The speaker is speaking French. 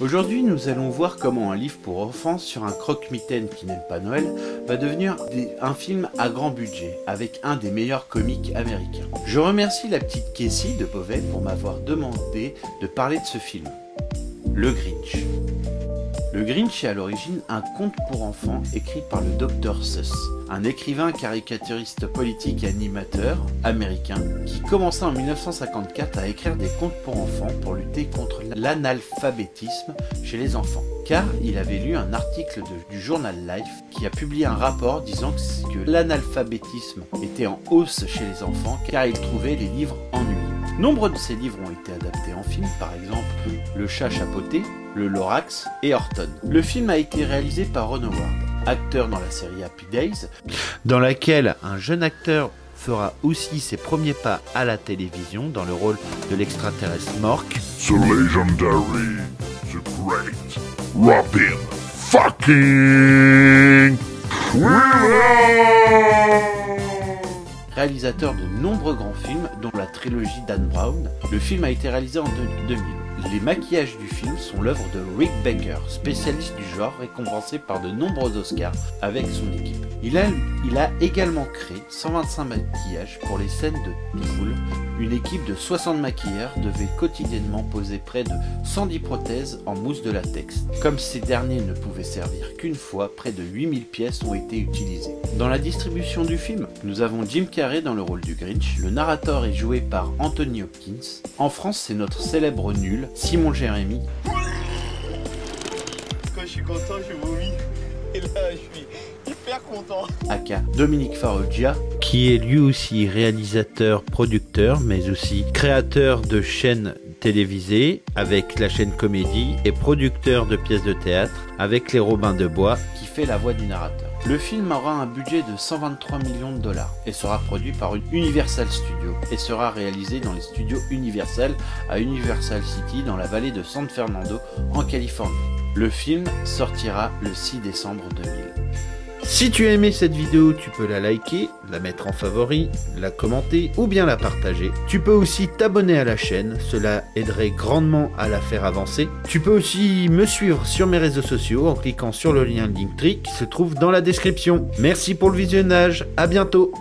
Aujourd'hui, nous allons voir comment un livre pour enfants sur un croque-mitaine qui n'aime pas Noël va devenir un film à grand budget avec un des meilleurs comiques américains. Je remercie la petite Casey de Beauvais pour m'avoir demandé de parler de ce film. Le Grinch. Le Grinch est à l'origine un conte pour enfants écrit par le Dr Seuss, un écrivain caricaturiste politique et animateur américain qui commença en 1954 à écrire des contes pour enfants pour lutter contre l'analphabétisme chez les enfants. Car il avait lu un article du journal Life qui a publié un rapport disant que l'analphabétisme était en hausse chez les enfants car ils trouvaient les livres ennuyeux. Nombre de ces livres ont été adaptés en film, par exemple Le Chat Chapeauté, Le Lorax et Horton. Le film a été réalisé par Ron Howard, acteur dans la série Happy Days, dans laquelle un jeune acteur fera aussi ses premiers pas à la télévision dans le rôle de l'extraterrestre Mork. The legendary, the great Robin fucking Williams. Réalisateur de nombreux grands films, dont la trilogie Dan Brown. Le film a été réalisé en 2000. Les maquillages du film sont l'œuvre de Rick Baker, spécialiste du genre récompensé par de nombreux Oscars avec son équipe. Il a également créé 125 maquillages pour les scènes de poule. Une équipe de 60 maquilleurs devait quotidiennement poser près de 110 prothèses en mousse de latex. Comme ces derniers ne pouvaient servir qu'une fois, près de 8000 pièces ont été utilisées. Dans la distribution du film, nous avons Jim Carrey dans le rôle du Grinch. Le narrateur est joué par Anthony Hopkins. En France, c'est notre célèbre nul, Simon Jérémy. Quand je suis content, je vomis. Et là, je suis hyper content. Aka Dominique Farrugia, qui est lui aussi réalisateur, producteur, mais aussi créateur de chaînes télévisées avec la chaîne Comédie et producteur de pièces de théâtre avec les Robins de Bois, qui fait la voix du narrateur. Le film aura un budget de 123 millions de dollars et sera produit par Universal Studios et sera réalisé dans les studios Universal à Universal City dans la vallée de San Fernando en Californie. Le film sortira le 6 décembre 2000. Si tu as aimé cette vidéo, tu peux la liker, la mettre en favori, la commenter ou bien la partager. Tu peux aussi t'abonner à la chaîne, cela aiderait grandement à la faire avancer. Tu peux aussi me suivre sur mes réseaux sociaux en cliquant sur le lien Linktree qui se trouve dans la description. Merci pour le visionnage, à bientôt.